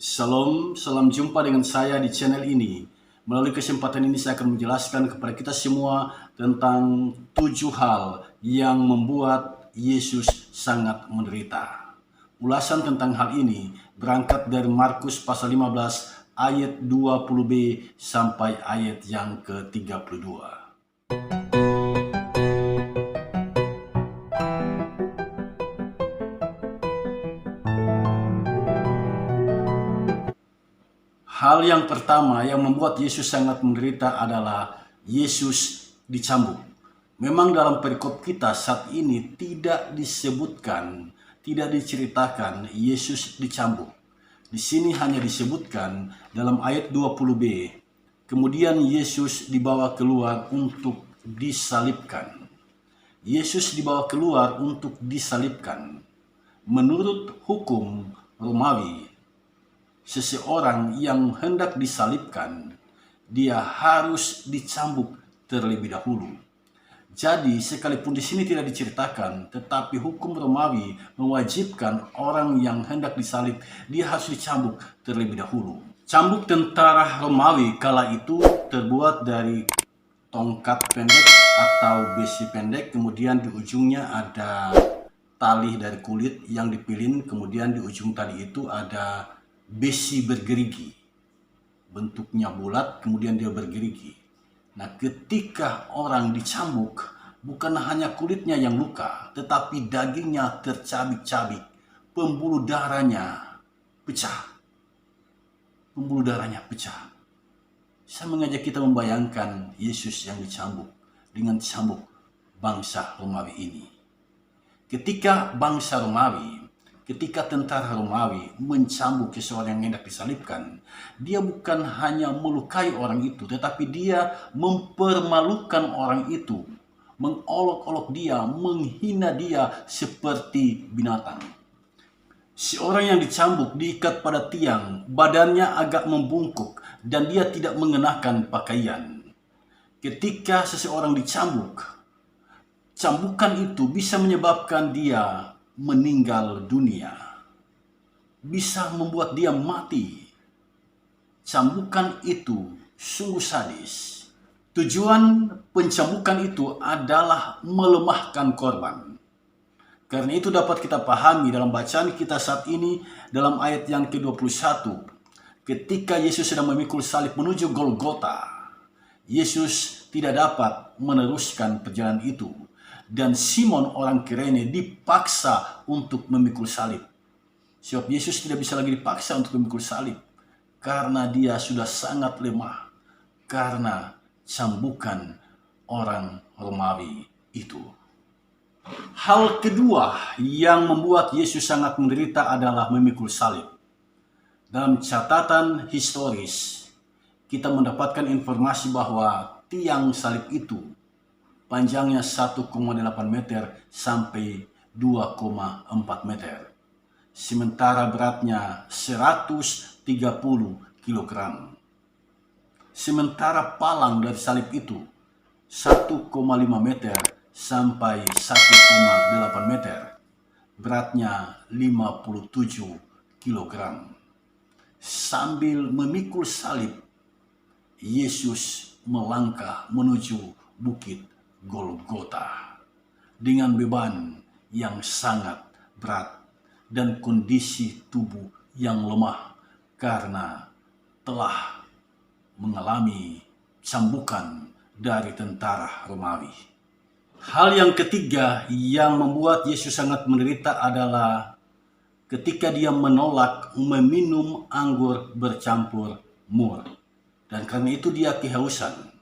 Shalom, salam jumpa dengan saya di channel ini. Melalui kesempatan ini saya akan menjelaskan kepada kita semua tentang 7 hal yang membuat Yesus sangat menderita. Ulasan tentang hal ini berangkat dari Markus pasal 15 ayat 20b sampai ayat yang ke-32. Hal yang pertama yang membuat Yesus sangat menderita adalah Yesus dicambuk. Memang dalam perikop kita saat ini tidak disebutkan, tidak diceritakan Yesus dicambuk. Di sini hanya disebutkan dalam ayat 20b. Kemudian Yesus dibawa keluar untuk disalibkan. Yesus dibawa keluar untuk disalibkan. Menurut hukum Romawi, seseorang yang hendak disalibkan, dia harus dicambuk terlebih dahulu. Jadi sekalipun di sini tidak diceritakan, tetapi hukum Romawi mewajibkan orang yang hendak disalib, dia harus dicambuk terlebih dahulu. Cambuk tentara Romawi kala itu terbuat dari tongkat pendek atau besi pendek, kemudian di ujungnya ada tali dari kulit yang dipilin, kemudian di ujung tali itu ada besi bergerigi, bentuknya bulat, kemudian dia bergerigi. Nah, ketika orang dicambuk, bukan hanya kulitnya yang luka, tetapi dagingnya tercabik-cabik, pembuluh darahnya pecah. Pembuluh darahnya pecah. Saya mengajak kita membayangkan Yesus yang dicambuk dengan cambuk bangsa Romawi ini. Ketika tentara Romawi mencambuk seseorang yang hendak disalibkan, dia bukan hanya melukai orang itu, tetapi dia mempermalukan orang itu, mengolok-olok dia, menghina dia seperti binatang. Si orang yang dicambuk diikat pada tiang, badannya agak membungkuk, dan dia tidak mengenakan pakaian. Ketika seseorang dicambuk, cambukan itu bisa menyebabkan dia meninggal dunia, bisa membuat dia mati. Cambukan itu sungguh sadis. Tujuan pencambukan itu adalah melemahkan korban. Karena itu dapat kita pahami dalam bacaan kita saat ini dalam ayat yang ke-21. Ketika Yesus sedang memikul salib menuju Golgota, Yesus tidak dapat meneruskan perjalanan itu. Dan Simon orang Kirene dipaksa untuk memikul salib. Sebab Yesus tidak bisa lagi dipaksa untuk memikul salib, karena dia sudah sangat lemah, karena cambukan orang Romawi itu. Hal kedua yang membuat Yesus sangat menderita adalah memikul salib. Dalam catatan historis, kita mendapatkan informasi bahwa tiang salib itu panjangnya 1,8 meter sampai 2,4 meter. Sementara beratnya 130 kg. Sementara palang dari salib itu 1,5 meter sampai 1,8 meter. Beratnya 57 kg. Sambil memikul salib, Yesus melangkah menuju bukit Golgota dengan beban yang sangat berat dan kondisi tubuh yang lemah karena telah mengalami cambukan dari tentara Romawi. Hal yang ketiga yang membuat Yesus sangat menderita adalah ketika dia menolak meminum anggur bercampur mur, dan karena itu dia kehausan.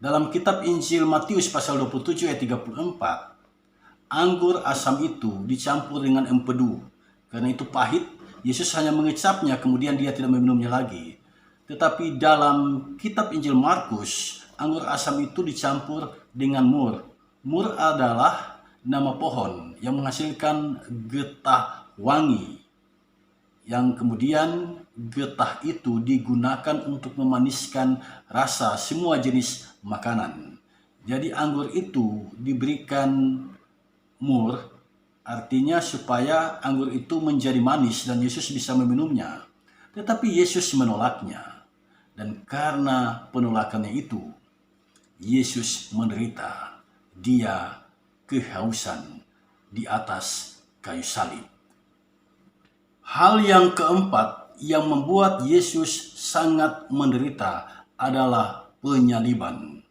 Dalam kitab Injil Matius pasal 27 ayat 34, anggur asam itu dicampur dengan empedu. Karena itu pahit, Yesus hanya mengecapnya, kemudian dia tidak meminumnya lagi. Tetapi dalam kitab Injil Markus, anggur asam itu dicampur dengan mur. Mur adalah nama pohon yang menghasilkan getah wangi, yang kemudian getah itu digunakan untuk memaniskan rasa semua jenis makanan. Jadi anggur itu diberikan mur, artinya supaya anggur itu menjadi manis dan Yesus bisa meminumnya. Tetapi Yesus menolaknya. Dan karena penolakannya itu, Yesus menderita. Dia kehausan di atas kayu salib. Hal yang keempat yang membuat Yesus sangat menderita adalah penyaliban.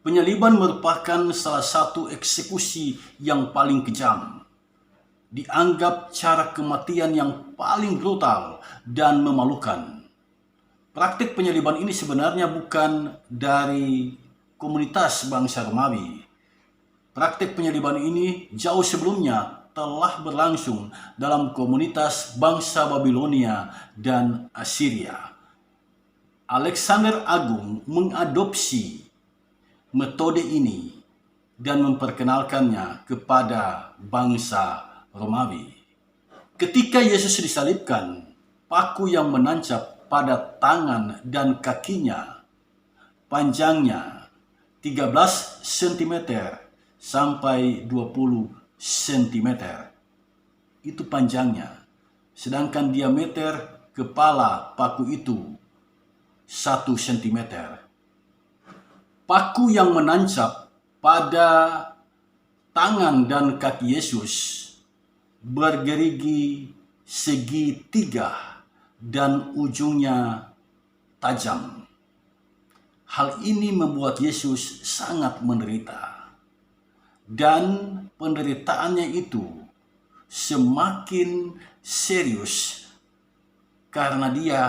Penyaliban merupakan salah satu eksekusi yang paling kejam. Dianggap cara kematian yang paling brutal dan memalukan. Praktik penyaliban ini sebenarnya bukan dari komunitas bangsa Romawi. Praktik penyaliban ini jauh sebelumnya telah berlangsung dalam komunitas bangsa Babilonia dan Assyria. Alexander Agung mengadopsi metode ini dan memperkenalkannya kepada bangsa Romawi. Ketika Yesus disalibkan, paku yang menancap pada tangan dan kakinya panjangnya 13 cm sampai 20 cm. Itu panjangnya. Sedangkan diameter kepala paku itu 1 cm. Paku yang menancap pada tangan dan kaki Yesus bergerigi segitiga dan ujungnya tajam. Hal ini membuat Yesus sangat menderita. Dan penderitaannya itu semakin serius karena dia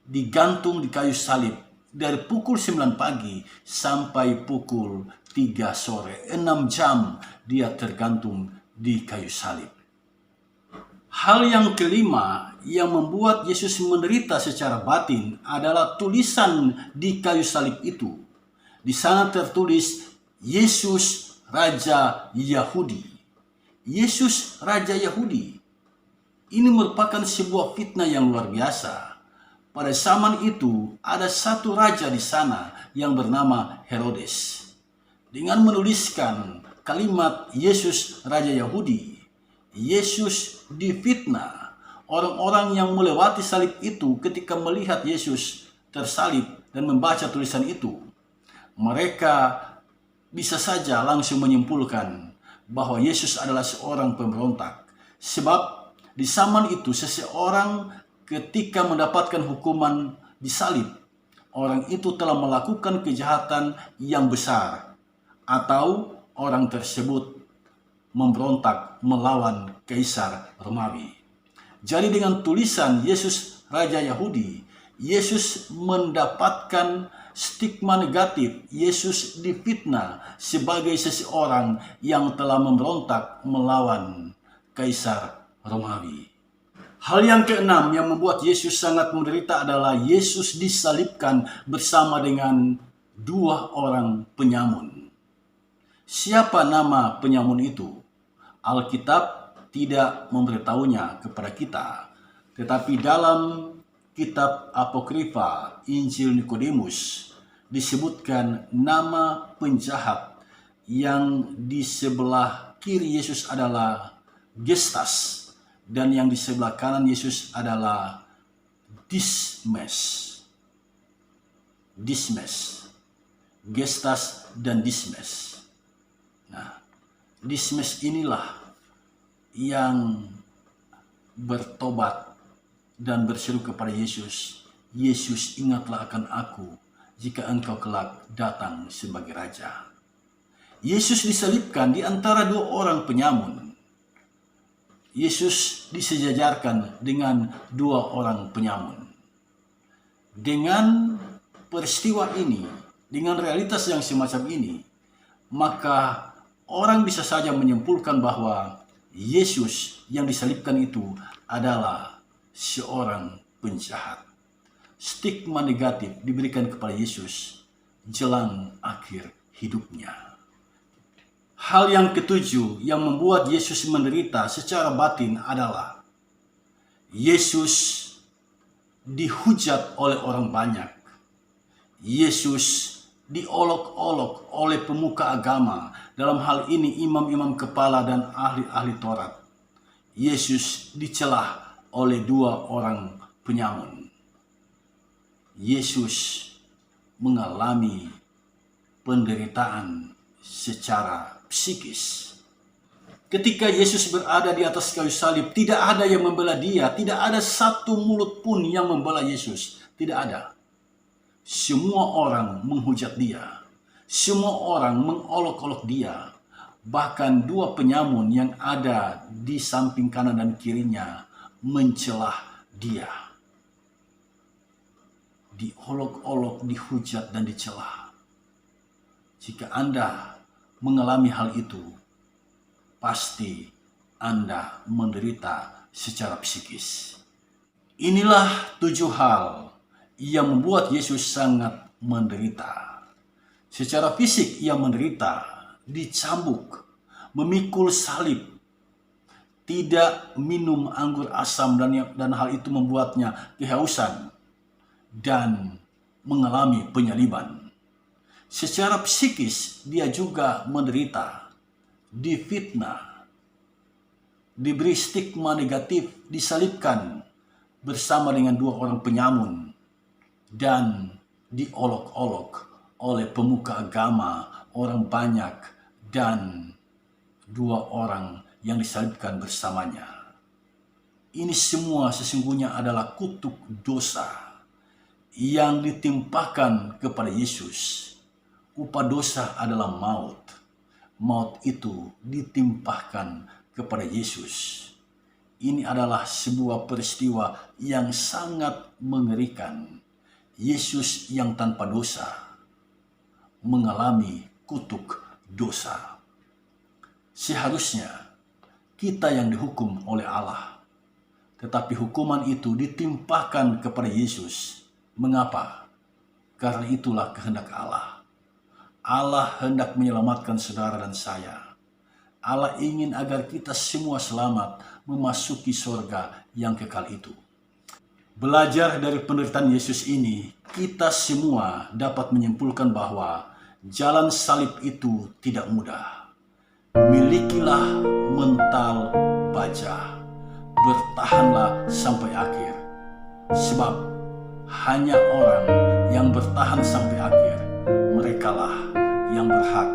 digantung di kayu salib dari pukul 9 pagi sampai pukul 3 sore. 6 jam dia tergantung di kayu salib. Hal yang kelima yang membuat Yesus menderita secara batin adalah tulisan di kayu salib itu. Di sana tertulis Yesus Raja Yahudi. Yesus Raja Yahudi. Ini merupakan sebuah fitnah yang luar biasa. Pada zaman itu ada satu raja di sana yang bernama Herodes. Dengan menuliskan kalimat Yesus Raja Yahudi, Yesus difitnah. Orang-orang yang melewati salib itu ketika melihat Yesus tersalib dan membaca tulisan itu, mereka bisa saja langsung menyimpulkan bahwa Yesus adalah seorang pemberontak. Sebab di zaman itu seseorang ketika mendapatkan hukuman disalib, orang itu telah melakukan kejahatan yang besar atau orang tersebut memberontak melawan Kaisar Romawi. Jadi dengan tulisan Yesus Raja Yahudi, Yesus mendapatkan stigma negatif. Yesus difitnah sebagai seseorang yang telah memberontak melawan Kaisar Romawi. Hal yang keenam yang membuat Yesus sangat menderita adalah Yesus disalibkan bersama dengan 2 orang penyamun. Siapa nama penyamun itu? Alkitab tidak memberitahunya kepada kita. Tetapi dalam kitab Apokrifa Injil Nikodemus disebutkan nama penjahat yang di sebelah kiri Yesus adalah Gestas. Dan yang di sebelah kanan Yesus adalah Dismes. Gestas dan Dismes. Nah, Dismes inilah yang bertobat dan berseru kepada Yesus. Yesus, ingatlah akan aku jika engkau kelak datang sebagai raja. Yesus disalibkan di antara 2 orang penyamun. Yesus disejajarkan dengan 2 orang penyamun. Dengan peristiwa ini, dengan realitas yang semacam ini, maka orang bisa saja menyimpulkan bahwa Yesus yang disalibkan itu adalah seorang penjahat. Stigma negatif diberikan kepada Yesus jelang akhir hidupnya. Hal yang ketujuh yang membuat Yesus menderita secara batin adalah Yesus dihujat oleh orang banyak. Yesus diolok-olok oleh pemuka agama, dalam hal ini imam-imam kepala dan ahli-ahli Taurat. Yesus dicelah oleh 2 orang penyamun. Yesus mengalami penderitaan secara psikis. Ketika Yesus berada di atas kayu salib, tidak ada yang membela dia, tidak ada satu mulut pun yang membela Yesus, tidak ada. Semua orang menghujat dia, semua orang mengolok-olok dia. Bahkan dua penyamun yang ada di samping kanan dan kirinya mencelah dia. Diolok-olok, dihujat, dan dicela. Jika Anda mengalami hal itu, pasti Anda menderita secara psikis. Inilah 7 hal yang membuat Yesus sangat menderita. Secara fisik ia menderita, dicambuk, memikul salib, tidak minum anggur asam dan hal itu membuatnya kehausan dan mengalami penyaliban. Secara psikis dia juga menderita, difitnah, diberi stigma negatif, disalibkan bersama dengan 2 orang penyamun dan diolok-olok oleh pemuka agama, orang banyak, dan 2 orang yang disalibkan bersamanya. Ini semua sesungguhnya adalah kutuk dosa yang ditimpakan kepada Yesus. Upah dosa adalah maut. Maut itu ditimpahkan kepada Yesus. Ini adalah sebuah peristiwa yang sangat mengerikan. Yesus yang tanpa dosa mengalami kutuk dosa. Seharusnya kita yang dihukum oleh Allah, tetapi hukuman itu ditimpahkan kepada Yesus. Mengapa? Karena itulah kehendak Allah. Allah hendak menyelamatkan saudara dan saya. Allah ingin agar kita semua selamat memasuki surga yang kekal itu. Belajar dari penderitaan Yesus ini, kita semua dapat menyimpulkan bahwa jalan salib itu tidak mudah. Milikilah mental baja, bertahanlah sampai akhir. Sebab hanya orang yang bertahan sampai akhir, merekalah yang berhak